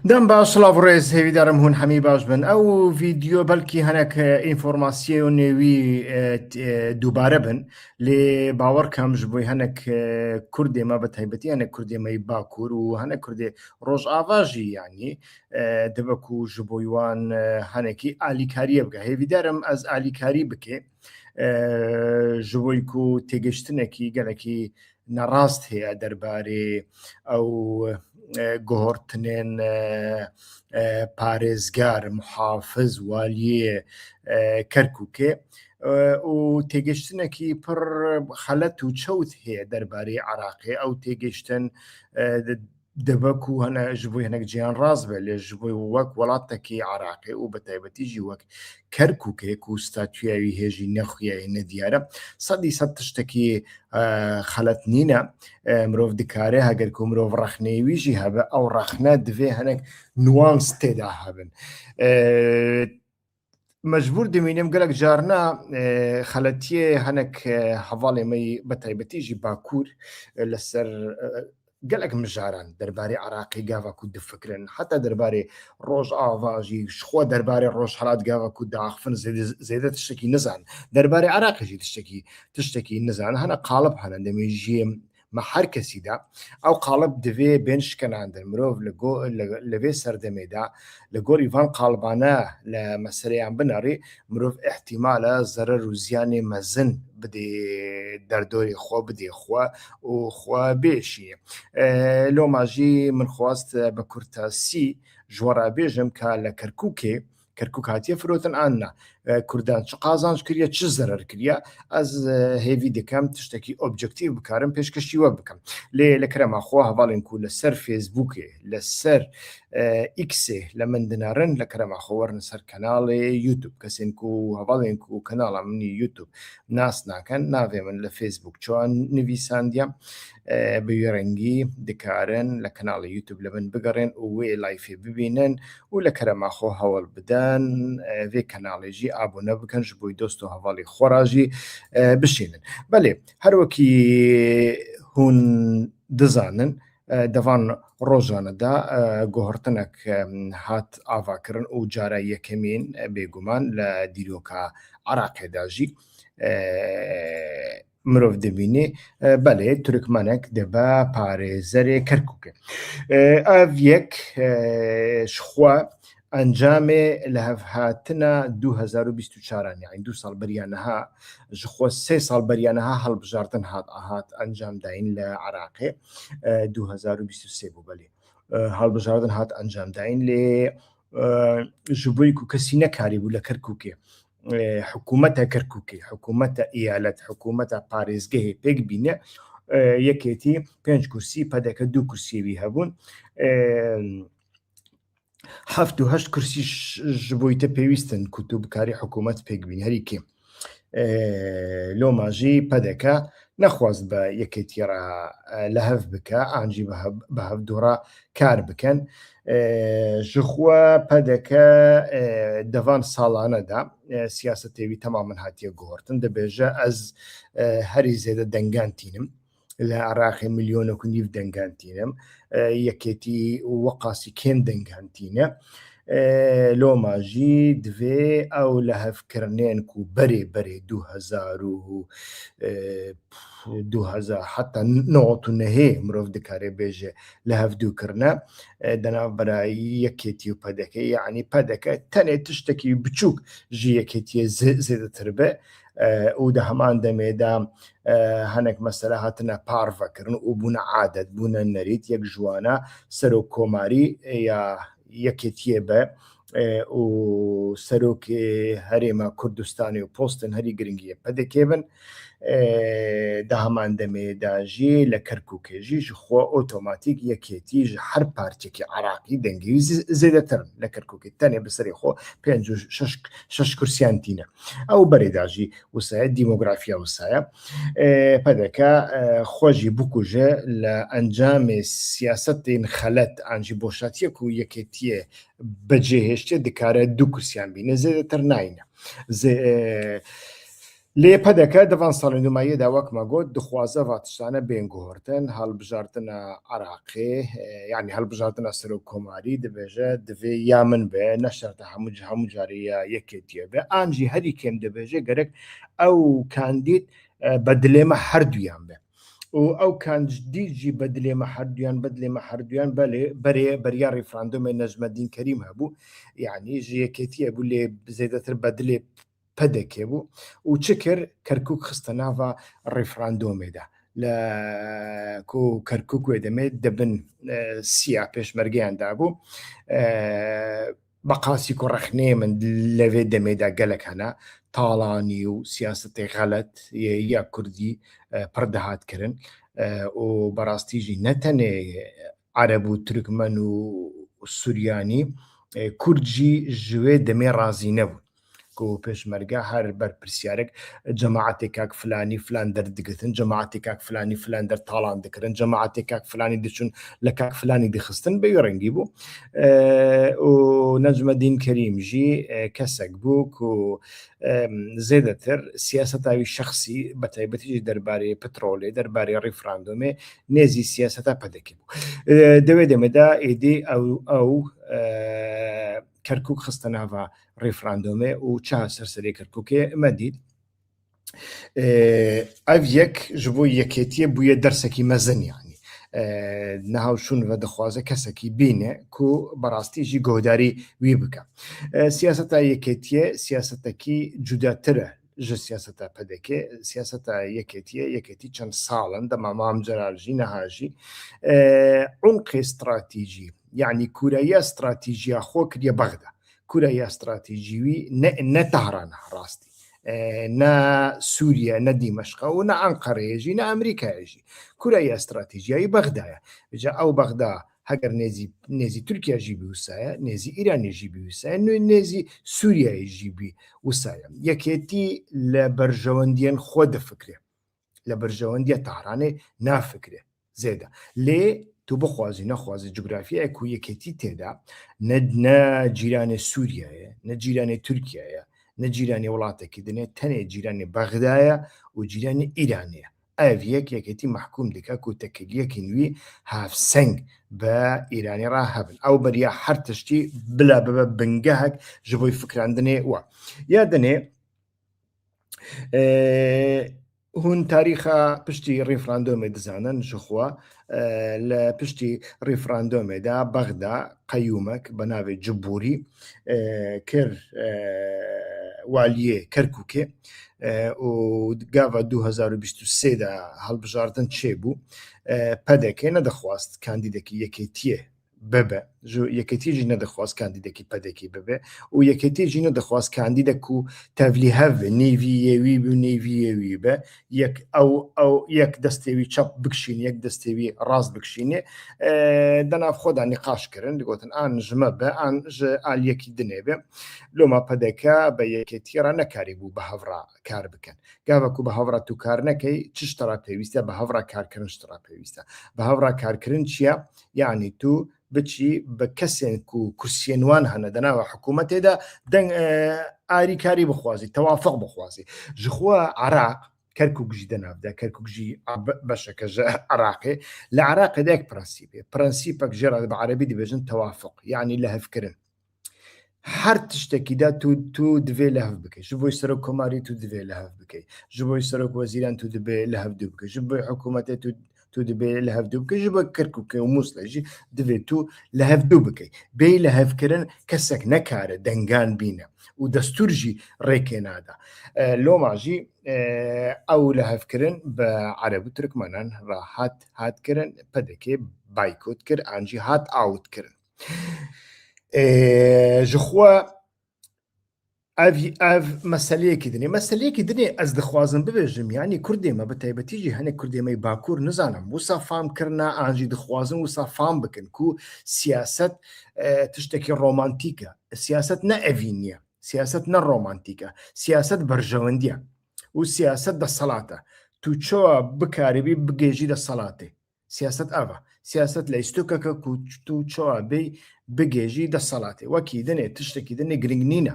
دەم باش ڕێز هێویدارم هون هەمی باش بن ئەو ڤیددیۆ بەلکی هەنێک ئینفۆرماسیە و نێوی دووبارە بن لێ باوەڕکەم ji بۆی هەنێک کوردێمە بە تایبەتی هەنێک کوردێمەی باکوور و هەنێک کوردێ ڕۆژ ئاواژی یانی دەبەکو ji بۆی وان هەنێکی ئالیکاریە بکە هێویدارم ئەس ئالیکاری بکێ ji بۆی و تێگەشتنێکی گەلێکی نەڕاست هەیە دەربارێ ئەو گۆڕتنێن پارێزگار محافز والیێ کەرکووکێ و تێگەشتنێکی پڕ خەلەت و چەوت هەیە دەربارەی عراقێ ئەو تێگەشتن دەبەک و هەنە ji بۆی هەنێک جیان ڕاست بێ لێ ji بۆی وەک وڵاتێکی عراقێ و بە تایبەتیژی وەک کەرکووکێک و ستاتویاوی هێژی نەخویایە دیارە سەدی سەد تشتێکی خەلەت نینە مرۆڤ دکارێ هەگەر و مرۆڤ ڕەخنەیویژی هەبە ئەو ڕەخنە دەوێ هەنێک نوانس تێدا هەبن مەجبور دەمێنێم گەلک جارنا خەلەتیە هەنێک هەواڵێمەی بە تایبەتیژی باکوور لەسەر گەلک مژاران دەربارەی عراقی گاواک و دفکرن حتا دەربارەی ڕۆژ ئاواژی خۆ دەربارەی ڕۆژ هەڵات گاواک و داخفن زێدە تشتێکی نزان دەربارەی عراقیژی تشتێکی نزان هەنە قاڵب هەنە دەمێژیم مە هەر کەسیدا ئەو قاڵب دەوێ بێن شکەناندن مرۆڤ لەوێ سەردەمێدا لە گۆری ڤان قاڵبانە لە مەسەرەیان بنەڕی مرۆڤ احتیمالە زەرەر و زیانی مەزن بدێ دەردۆری خۆ بدێ خوا و خوا بێشیە لۆماژی من خواست بە کورتاسی ژوەڕا بێژم کە لە کەرکووکێ کەرکووک هاتیە فرۆتن ئاننا کوردان چ قازانج کردە چ زەرەر کردە ئەس هێوی دەکەم تشتێکی ئۆبجکتیو بکارم پێشکەشیوە بکەم لە کەرەماخوا هەواڵێن و لەسەر فێسبووکێ لەسەر ئیکسێ لە من دنارن لە کەرەماخۆوەرن سەر کەناڵێ یوتوب کەسێن و هەواڵێن و کەناڵە منی یوتوب ناس ناکەن ناوێ من لە فێسبوک چۆن نویساندە بە ڕەنگی دکارن لە کەناڵی یوتوب لە من بگەڕێن و وێ لایفێ ببینن و لە کەرەماخۆ هەوڵ بدەن وێ کەناڵێژی ئابوونە بکەن ji بۆی دۆست و هەواڵی خۆراژی بشینن بەێ هەروەکی هون دزانن دەوان ڕۆژانەدا گۆهرتنێک هات ئاواکردن و جارە یەکەمین بێگومان لە دیرۆکە عراقێداژی مرۆڤ دەبینێ بەڵێ تورکمانێک دەبە پارێزەرێ کەرکووکە ئەڤ یەک شخوا ئەنجامێ لە هەڤهاتنە 2024 یعنی 2 ساڵ بەریانەها ژخۆ 3 ساڵ بەریانەها هەڵبژاردن هات ئەنجامداین لە عراقێ 2023 بوو بەێ هەڵبژاردن هات ئەنجامداین لێ ji بۆی و کەسی نەکاری بوو لە کەرکووکێ حکوومەتە کەرکووکێ حکوومەتە ئیالەت حکوومەتە پارێزگەهێ پێک بینە یەکێتی 5 کورسی پەدەکە 2 کورسیوی هەبوون 7 کورسی ji بۆیتە پێویستن کوتو بکاری حکوومەت پێکبین هەریکێ لۆماژی پەدەکە نەخواست بە یەکێتیێڕە لە هەف بکە ئانجی بە هەفدۆڕە کار بکەن ژخوا پەدەکە دەوان ساڵانەدا سیاسەتێوی تەما من هاتیە گۆڕتن دەبێژە ئەس هەری زێدە دەنگانتینم لە عراقی ملیۆنە و نیف دەنگانتینم یەکێتی وەقاسی کێن دەنگانتینە لۆماژی دوێ ئەو لە هەفکردنێن و بەرێ 2000 حتا نەهەیە مرۆڤ دکارێ بێژێ لە هەفدووکردە دەناو بەرایی یەکێتی و پەدەکە یعنی پەدەکە تەنێ تشتێکی بچووک ژی یەکێتیە زێدەتر بێ و دە هەمان دەمێدا هەنێک مەسەلە هاتنە پارڤەکردن و بوونە عادەت بوونە نەریت یەک ژوانە سەرۆک کۆماری یا یەکێتیە بە و سەرۆکی هەرێمە کوردستانی و پۆستن هەری گرنگیە پەدەکێ بن دە هەمان دەمێداژی لە کەرکووکێژیش خۆ ئۆتۆماتیک یەکێتیژ هەر پارچێکی عراقی دەنگوی زێدەترن لە کەرکووکێت تەنێ بەسەری خۆ 5 کورسیانتینە ئەو بەرێداژی وسایە دیمۆگرافیا وسایە پەدەکە خۆشی بکوژە لە ئەنجامی سیاستین خەلەت ئانجی بۆشاتیەک و یەکێتیە بەجێهێشتێ دکارە 2 کورسیان بینە زێدەتر ناینە لێ پەدەکە دەڤان ساڵی نمایە داوەکمە گوت دخوازە ڤاتشانە بێنگۆهرتن هەڵبژارتنە عراقێ یعنی هەڵبژارتنە سەر و کۆماری دەبێژە دەvێ یا من بێ نەشەرتە هەموو جارەیە یەکێتیە بێ ئانجی هەری کێم دەبێژێ گەرەک ئەو کاندید بە دلێمە هەردوویان بێ و ئەو کاندیدجی بە دلێمە هەردوویان بەرێ بەریا ڕیفراندۆمێ نەژمەدین کەریم هەبوو یعنی ژەکێتیە بوو لێ زێدەتر بە دلێ پەدەکێ بوو و چ کرد کەرکک خستە ناوە ڕیفراندۆمێدا لە کەرکک وێ دەمێت دەبن سیا پێشمەرگیاندا بوو بەقاسی کوڕەخنێ من لەوێ دەمێدا گەلک هەنا تاڵانی و سیاستی غەلەت یا کوردی پڕدەهاتکردن و بەڕاستیژی نەتەنێ عەرەب و تورکمەن و سوریانی کورجی ژوێ دەمێ ڕازی نەبوو و پێشمەرگە هەر بەرپرسیارێک جەماعەتێک کاک فلانی فلان دەردەگرتن جەماعەتی کاک فلانی فلان دەرتاڵان دەکردن جەماعەتێک کاک فلانی دەچون لە کاک فلانی دەخستن بە ڕەنگی بوو و نەجمەدین کەریمژی کەسێک بوو و زێدەتر سیاسەتاوی شخصی بە تایبەتیژی دەربارەی پترۆلێ دەربارەی ڕیفراندۆمێ نێزی سیاسەتا پەدەکی بوو دەوێت دەمەدا ئێدی ئەو کەرکک خستە ناوە ڕیفراندۆمێ و چا سەرسەری کەرککێ مەدید ئەv یەک ji بۆ یەکێتیە بووە دەرسێکی مەزنیانی نەهاوشون بە دەخوازە کەسێکی بینێ و بەڕاستیژی گۆداری وی بکە سیاسەتا یەکێتیە سیاسەتەکی جوداترە ji siyaseta pədekê siyaseta yekêtiye yekêtî çend salan dema mam Celalî nehajî umqê stratîjî yani kureya stratîjiya xwe kiriye Bexda kureya stratîjî wî ne Tehran rastî ne Sûriye ne Dîmeşqa û ne Enqereyê jî ne Amerîkayê jî kureya stratîjiyayî Bexda ye ji ew Bexda heger nêzî Tirkiye jî bî wisa ye nêzî Îranê jî bî wisa ye nêzî Sûriyeyê jî bî wisa ye yekêtî li berjewendiyên xwe difikire li berjewendiya Tehranê nafikire zêde lê tu bixwazî nexwazî cografiyayek ku yekêtî têda ne cîranê Sûriye ye ne cîranê Tirkiye ye ne cîranê welatekî din e tenê cîranê Bexda ye û cîranê Îranê ye ev yek yekêtî mehkûm dike ku tekiliyekên wî hevseng bi Îranê re hebin ew beriya her tiştî bila bibe bingehek ji bo fikrandinê we ya dinê hûn tarîxa piştî rîfrandomê dizanin ji xwe li piştî rîfrandomê de Bexda qeyûmek bi navê Ciborî kir waliyê Kerkûkê û gava 2023 de hilbijartin çêbû pedekê nedixwast kandîdekî yekêtiyê bibe yekêtî jî nedixwast kandîdekî pedekî bibe û yekêtî jî nedixwast kandîdek ku tevlî hev be nêviyê wî bû nêviyê wî be yek destê wî çap bikişîne yek destê wî rast bikişîne denav xwe de nîqaş kirin digotin an ji me be an ji aliyekî dinê be loma pedeke be yekêtiyê re nekarîbû bi hevra kar bikin gava ku bi hevra tu kar nekey çi ji te re pêwîst e bi hevra karkirin ji te re pêwîst e bi hevra karkirin çi ye yanî tu بچی بە کەسێک و کورسیên wan hene di nava hikûmetê de deng alîkarî bixwazî tewafuk bixwazî ji xwe Iraq Kerkûk jî di nav de Kerkûk jî beşeke ji Iraqê li Iraqê de yek prensîpê prensîpek jê re bi erebî dibêjin tewafuk yanî lehevkirin her tiştekî de tu divê lehev bikî ji bo serokkomarî tu divê lehev bikî ji bo serokwezîran tu dibê lehev dû bikî ji bo hikûmetê tu dibê lehev dû bikî ji bo Kerkûkê û Muslê jî divê tu lehev dû bikî bê lehevkirin kesek nekare dengan bîne û destûr jî rêkê nada loma jî ew lehevkirin bi Ereb û Tirkmenan re hat kirin pedekê baykût kir an jî hat awît kirin ji xwe ev meseleyekî dinê ez dixwazim bibêjim yanî Kurdê me bi taybetî jî hinek Kurdê me Bakur nizanim wisa famkirina an jî dixwazin wisa fam bikin ku siyaset tiştekî romantîk e siyaset ne evî niye siyaset ne romantîk e siyaset berjewendî ye û siyaset deselat e tu çawa bikaribî bigêjî deselatê siyaset ev e siyaset leystûkeke ku tu çawa bê bigêjî deselatê wekî dinê tiştekî dinê giring nîne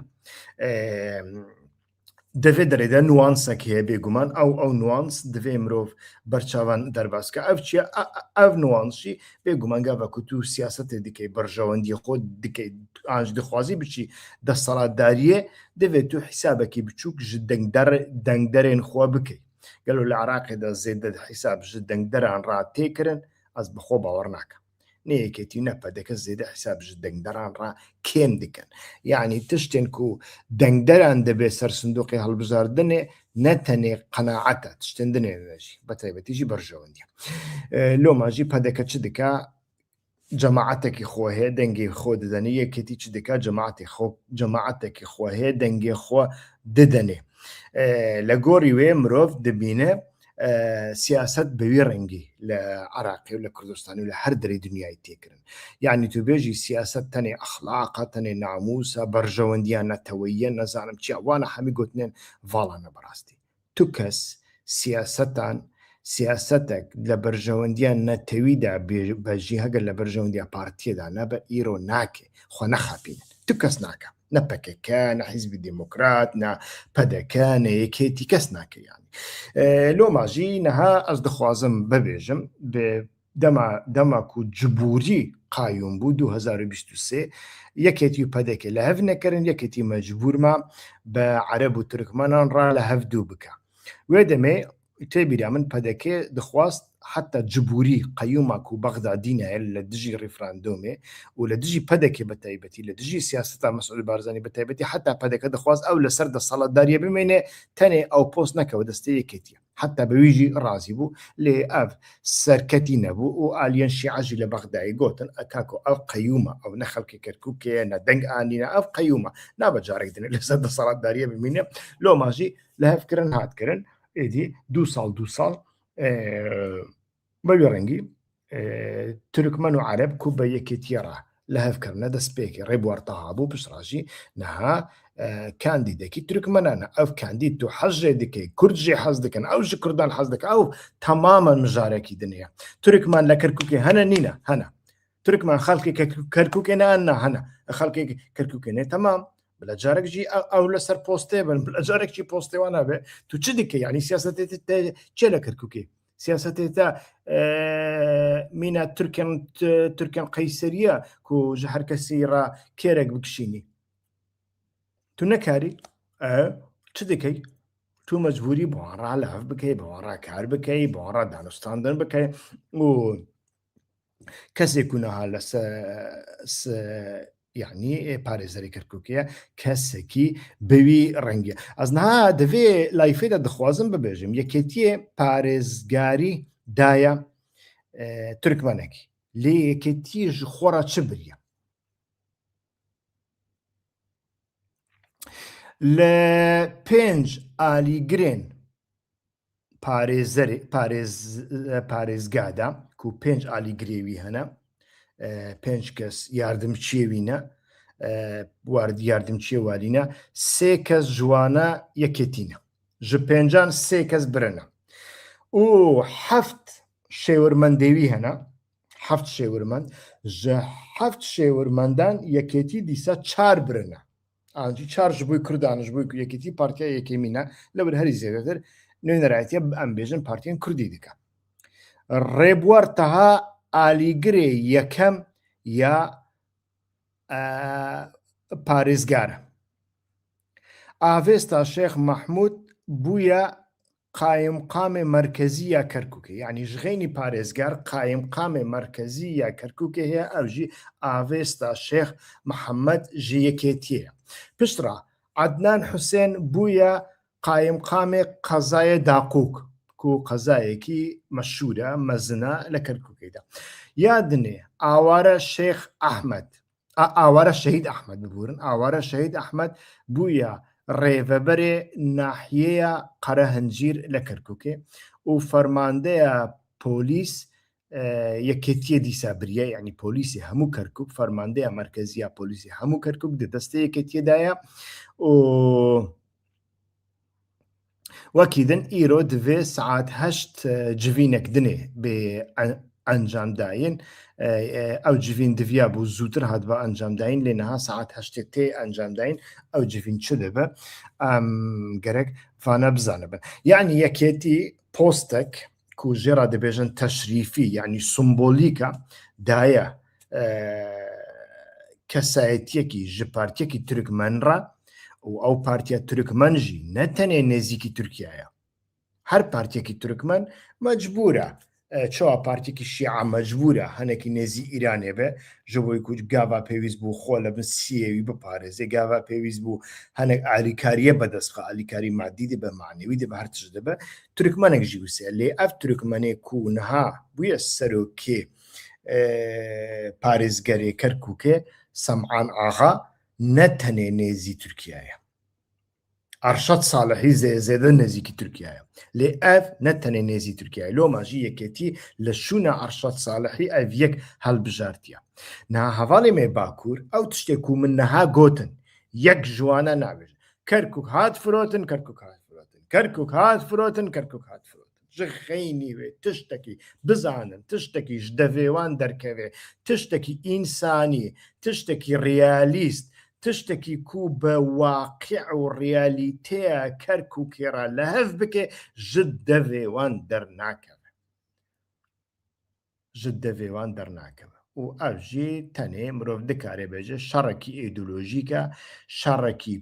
دەوێت دەرێدا نوانسێک هەیە بێگومان ئەو نوانس دەوێ مرۆڤ بەرچاوان دەرباسکە ئەو چیە ئەو نوانسشی بێگومان گاڤکو تو سیاسەتێ دیکەی بەرژەوەندی خۆ دیکەی ئاش دخوازی بچی دەسەڵاتداریە دەوێت تو حیسابێکی بچووک ژ دەنگدەرێن خۆ بکەیت گەلو لە عراقیدا زێدە حیساب ژ دەنگدەران ڕاتێکردن ئەس بەخۆ باوەڕ ناکەم نەیەکێتی نەپەدەکە زێدە حیساب ژ دەنگدەران ڕ کێم دکەن یعنی تشتێن و دەنگدەران دەبێت سەر سندوقی هەڵبژاردنێ نەتەنێ قەناعەتە تشتێن دنێژی بە تایبەتیژی بەرژەوەندی لۆماژی پەدەکە چ دکا جەماعەتێکی خۆ هەیە دەنگی خۆ دەدەنێ یەکێتی چ دکا جەماعەتێکی خۆ هەیە دەنگی خۆ ددەنێ لە گۆڕی وێ مرۆڤ دەبینە سیاست بەوی ڕەنگی لە عراقی و لە کوردستانی و لە هەر دەری دنیای تێکردن یعنی تو بێژی سیاست تەنێ ئەخلاقە تەنێ ناموسە بەرژەوەندیان نەتەوەیە نەزانم چی ئەوانە هەمی گوتنێن ڤاڵانە بەڕاستی تو کەس سیاستێک لە بەرژەوەندیان نەتەویدا بەژی هەگەر لە بەرژەوەندیا پارتیەدا نەبە ئیرۆ ناکێ خۆ نەخاپینن تو کەس ناکە نە پەکەکە نە حیزبی دموکرات نە پەدەکە نە یەکێتی کەس ناکەیان لۆماژی نەها ئەس دەخوازم ببێژم دەماک و جبوری قایم بوو 2023 یەکێتی و پەدەکە لە هەف نەکردن یەکێتی مەجبورما بە عەرەب و تورکمانان ڕا لە هەفتوو بکە وێ دەمێ تێبیرا من پەدەکێ دەخواست حتا جبوری قەیوماک و بەغدادینە لە دژی ڕیفراندۆمێ و لە دژی پەدەکێ بە تایبەتی لە دژی سیاسەتا مەسعود بارزانی بە تایبەتی حتا پەدەکە دەخواست ئەو لەسەر دەسەڵاتداریە بمێنێ تەنێ ئەو پۆست نەکەوە دەستەی یەکێتیە حتا بەویژی ڕازی بوو لێ ئەف سەرکەتی نەبوو و ئالیەن شیعەژی لە بەغدایی گوتن ئەکاکۆ ئەو قەیومە ئەو نە خەڵکی کەرکووکێ نە دەنگ ئانینە ئەو قەیومە نابەجارێک دنێ لەسەر دەسەڵاتداریە بمێنێ لۆماژی لە هەفکردن هاتکردن ئێدی دو ساڵ بەوی ڕەنگی تورکمەن و عەرەب کو بە یەکێتیەڕە لە هەفکردنە دەستپێکی ڕێبوارتەها بوو پشڕاژی نەها کاندیدێکی تورکمەنانە ئەو کاندید تو حەزێ دکەی کورجێ حەز دەکەن ئەو ژ کوردان حەز دەکە ئەو تەمامەن مژارێکی دنیا تورکمان لە کەرکووکێ هەنە نینە هەنە تورکمان خەڵکی کەرکووکێ ناننا هەنە خەڵکی کەرکووکێنێ تەمام بلە جارێکجی ئەو لەسەر پۆستێ بن بلە جارێکی پۆستێوانە بێ تو چ دیکە یعنی سیاسەتێت چێ لە کەرکووکێ سیاسەتێتە مینە تورکیان قەیسەریە و ژە هەر کەسی ڕا کێرێک بکشینی تو نەکاری چ دەکەی تو مەجبوری بۆڕا لاف بکەی بۆڕا کار بکەی بۆڕا دانوستاندن بکەی و کەسێک و نەها لە یعنی پارێزەری کەرکووکەیە کەسێکی بەوی ڕەنگە ئەزنها دەوێ لایفێدا دەخوازم ببێژم یەکێتیە پارێزگاری دایە تورکمەنێکی لێ یەکێتیژ خۆڕە چ بریە لە 5 ئالیگرێن پارێزگادا و 5 ئالیگرێوی هەنە 5 کەس یاردمچێوینە یاردمچیە والینە 3 کەس جوانە یەکێتینە ژ 5 3 کەس برنە و 7 شێورمەندێوی هەنە 7 شێورمەند ژە 7 شێورمەندان یەکێتی دیسە 4 برنە ئاجی 4 ژ بووی کوردانش بووی یەکێتی پارتیا یەکێمینە لەبەر هەری زیاتر نوێنەرایەتیە ئەم بێژن پارتیان کوردی دیکە ڕێبوار تەها ئالیگرێ یەکەم یا پارێزگارە ئاڤێستا شێخ مەحموود بوویە قایمقامێ مرکزی یا کەرکووکە یعنی ژغێنی پارێزگار قایمقامێ مرکزی یا کەرکووکە هەیە ئەوژی ئاڤێستا شێخ محەممەد ژ یەکێتیە پشتڕا عەدنان حوسێن بوویە قایمقامێ قەزایە داقووک و قەزایەکی مەشهورە مەزنە لە کەرکووکەیدا یادنێ ئاوارە شێخ ئەحمەد ئاوارە شەهید ئەحمەد ببورن ئاوارە شەهید ئەحمەد بوویە ڕێڤەبەرێ ناحیەیە قەرە هەنجیر لە کەرکووکێ و فەرماندەیە پۆلیس یەکێتیە دیسا بریە یعنی پۆلیسی هەموو کەرکووک فەرماندەیە مرکزیە پۆلیسی هەموو کەرکووک دەستە یەکێتیەدایە و وەکیدن ئیرۆ دەوێ سعات 8 جوینێک دنێ بێ ئەنجام داین ئەو جڤین دڤیا بوو زووتر هات بە ئەنجام داین لێنەها سەعات هەشتێ تێ ئەنجام داین ئەو جڤین چ دەبە گەرەک فانە بزانە بن یعنی یەکێتی پۆستێک کو ژێرا دەبێژن تەشریفی یعنی سمبۆلیکە دایە کەسایەتیەکی ژە پارتیەکی تورکمەنڕە و ئەو پارتیە تورکمەنژی نەتەنێ نێزیکی تورکایە هەر پارتیەکی تورکمەن مەجبورە چاوە پارتێکی شیعە مەجبورە هەنێکی نێزی ئیرانێ بێ ژە بۆی کوچ گاوا پێویست بوو خۆ لە بن سیەوی بپارێزێ گاوا پێویست بوو هەنێک ئالیکاریە بەدەستخە ئالیکاری مادیدی بە معنەوی دێ بە هەر تش دەبە تورکمەنێک ژی وسێ لێ ئەف تورکمەنێ کوونها بوویە سەرۆکێ پارێزگەرێ کەرکووکێ سەمعان ئاغا نەتەنێ نێزی تورکایە ئەرشەد ساڵحی زێدە نێزیکی تورکایە لێ ئەف نەتەنێ نێزی تورکایە لۆ ماژی یەکێتی لە شوونە ئەرشەد ساڵحی ئەف یەک هەڵبژارتیە نها هەواڵی مێ باکوور ئەو تشتێک و من نەها گۆتن یەک ژوانە ناوێژ کەرکووک هات فرۆتن کەرکووک هات فرۆتن کەرکووک هات فرۆتن کەرکووک هات فرۆتن ژخەینی وێ تشتێکی بزانن تشتێکیش دەڤێوان دەرکەوێ تشتێکی ئینسانی تشتێکی ڕیالیست تشتێکی کو بە واقع و ڕیالیتەیە کەرکووکێڕە لە هەف بکێ ژت دەڤێوان دەرناکەوە ژت دەڤێوان دەرناکەوە و ئەوژێ تەنێ مرۆڤ دەکارێ بێژە شەڕێکی ئیدۆلۆژیکە شەڕێکی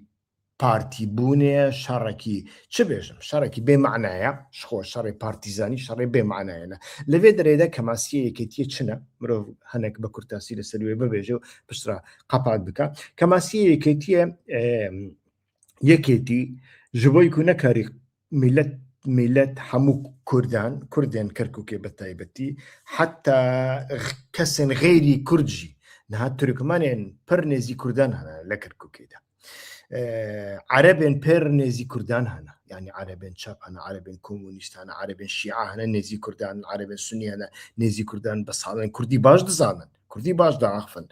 پارتی بوونێ شەڕێکی چ بێژم شەڕێکی بێمعنایە خۆ شەڕی پارتیزانی شەڕی بێمعنایەنە لەوێ دەرێدا کەماسیە یەکێتیە چنە مرۆڤ هەنێک بە کورتاسی لەسەروێ ببێژە و پشترا قەپات بکە کەماسیە یەکێتیە یەکێتی ji بۆی ku nekarî millet hemû Kurdan Kurdên Kerkûkê bi taybetî heta kesên xêrî Kurd jî niha Tirkmenên pir nêzî Kurdan hene li Kerkûkê de Erebên pêr nêzî Kurdan hene yani Erebên çap hene Erebên komûnîst hene Erebên şîa hene nêzî Kurdan Erebên Sunî hene nêzî Kurdan bi salên Kurdî baş dizanin Kurdî baş diaxivin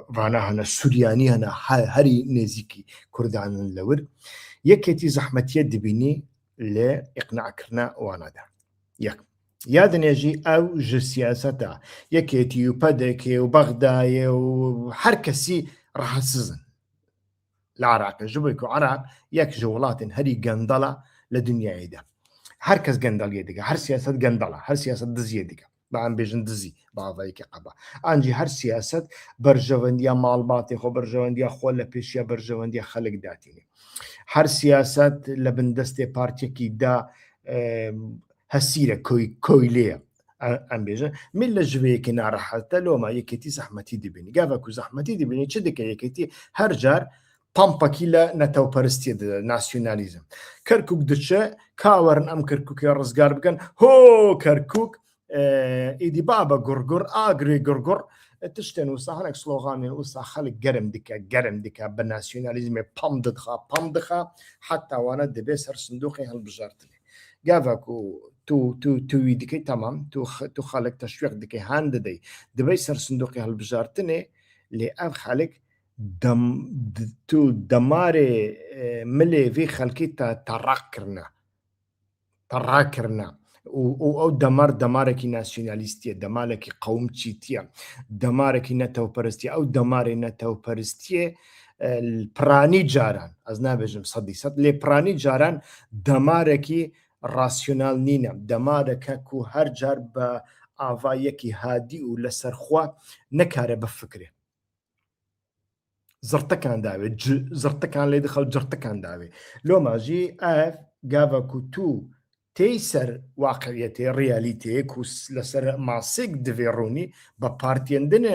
vana hene Suryanî hene herî nêzîkî Kurdanin li wir yekêtî zehmetiye dibînî lê iqna'kirina wana de yek ya dinê jî ew ji siyaseta yekêtî û pedekê û Bexdayê û her kesî rahatsizin li Iraqê ji bo ku Iraq yek ji welatên herî gendala li dunyayê de her kes gendaliyê dike her siyaset gendala her siyaset diziyê dike em bêjin dizî bi avayekî qeba an jî her siyaset berjewendiya malbatê xwe berjewendiya xwe li pêşiya berjewendiya xelek datîne her siyaset li bin destê partiyekî da hesîre koylêye em bêjin min li ji vê yekê narahet loma yekêtî zehmetî dibînî gava ku zehmetî dibînî çi dike yekêtî her car pampakî li netewperistiyê dide nasyonalîzm Kerkûk diçe ka werin em Kerkûkê rizgar bikin ho Kerkûk êdî baba gurgur agrê gurgur tiştên wisa hinek sloganên wisa xelek germ dike bi nasyonalîzmê pam dixa heta wane dibe ser sindoqê hilbijartinê gava ku tu wî dikî temam tu xelek teşwîq dikî hen didey dibe ser sindoqê hilbijartinê lê ev xelek tu demarê milê vê xelkê te terak kirine û ew demar demarekî nasyonalîstî ye demalekî qewmçîtî ye demarekî netewperistî ye ew demarê netewperistî ye piranî caran ez nabêjim 100% lê piranî caran demarekî rasyonal nîne demareke ku her car bi avayekî hadî û li ser xwe nekare bifikire zirtikan davê zirtikan lê dixel cirtikan davê loma jî ev gava ku tu tê ser waqiyetê realîteyê ku li ser masêk divê ronî bi partiyên dinê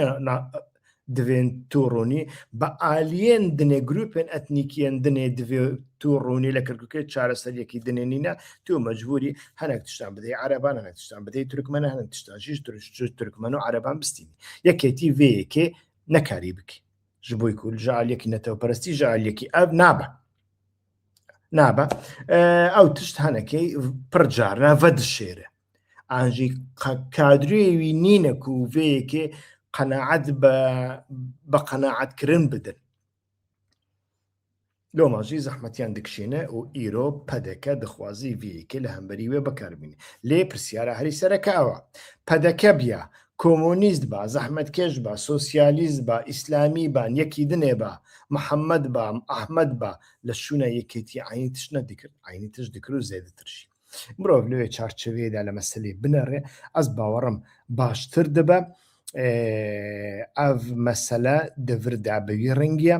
divên tu ronî bi aliyên dinê grûpên etnîkiyên dinê divê tu ronî li Kerkûkê çareseriyekî dinê nîne tu mecbûrî hinek tiştan bidê Ereban hinek tiştan bidê Tirkmen hinek tiştan jî Tirkmen û Ereban bistînî yekêtî vê yekê nekarî bikî ji bo ku ji aliyekî netewperistî ji aliyekî ev nabe ew tişt henekê pir carna vedişêre an jî kadroyê wî nîne ku vê yekê qenaet bi qenaetkirin bidin لۆماژی زەحمەتیان دکشێنە و ئیرۆ پەدەکە دەخوازی vیەکە لە هەمبەری وێ بەکاربێنێ لێ پرسیارە هەری سەرەکەوە پەدەکە بیا کۆمۆنیست بە زەحمەتکێش بە سۆسیالیست بە ئیسلامی بان یەکی دنێ بە محەممەد بە ئەحمەد بە لە شوونە یەکێتی عینی تش نەدیکرد عینی تش دکرد و زێدەترشی مرۆڤ لێ چارچەوێدا لە مەسلەی بنەڕێ ئەس باوەڕم باشتر دەبە ئەv مەسەلە دەوردا بەوی ڕەنگیە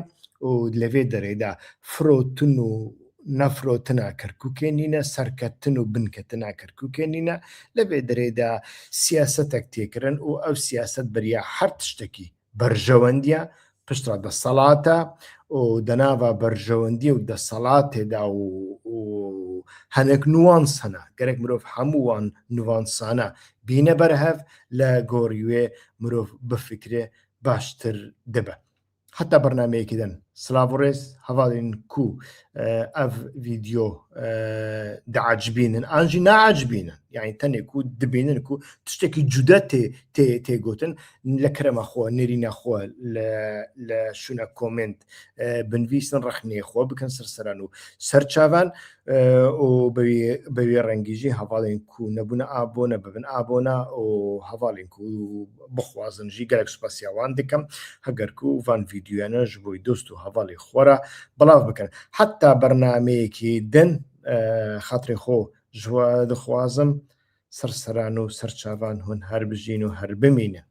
و لەوێ دەرێدا فرۆتن و نەفرۆتنا کەرکووکێنینە سەرکەتن و بنکەتنا کەرکووکێنینە لەوێ دەرێدا سیاسەتێک تێکردن و ئەو سیاست بەریا هەر تشتێکی بەرژەوەندیە پشتڕ دەسەڵاتە و دەناوە بەرژەوەندی و دەسەڵاتێدا و هەنێک نوانس هەنا گەرەک مرۆڤ هەمووان نوانسانە بینە بەرهەف لە گۆڕیوێ مرۆڤ بفکرێ باشتر دەبە حتا بەرنمەیەکی دەن سلااوڕێز هەواڵین کو ئەv ڤیددیۆ دەعاجبینن ئاژی ناعاجبینن یعنی تەنێک و دبینن و تشتێکی جودە تێگوتن لە کرەمەخۆ نێرینەخۆ لە شوونە کۆمنت بنویسن ڕەخنێخۆ بکەن سەرسەران و سەرچاوان و بەوێ ڕەنگیژی هەواڵین کو نەبوونە ئابۆنە ببن ئابۆنە و هەواڵین و بخوازنژی گەلک سوپاسیاوان دکەم هەگەرکو وان ڤیددیوانەش بۆی دۆست و هەواڵی خۆرە بەڵاو بکەن حتا بەرنمەیەکی دن خاتری خۆ ژوا دەخوازم سەرسەران و سەرچاوان هون هەر بژین و هەر بمینە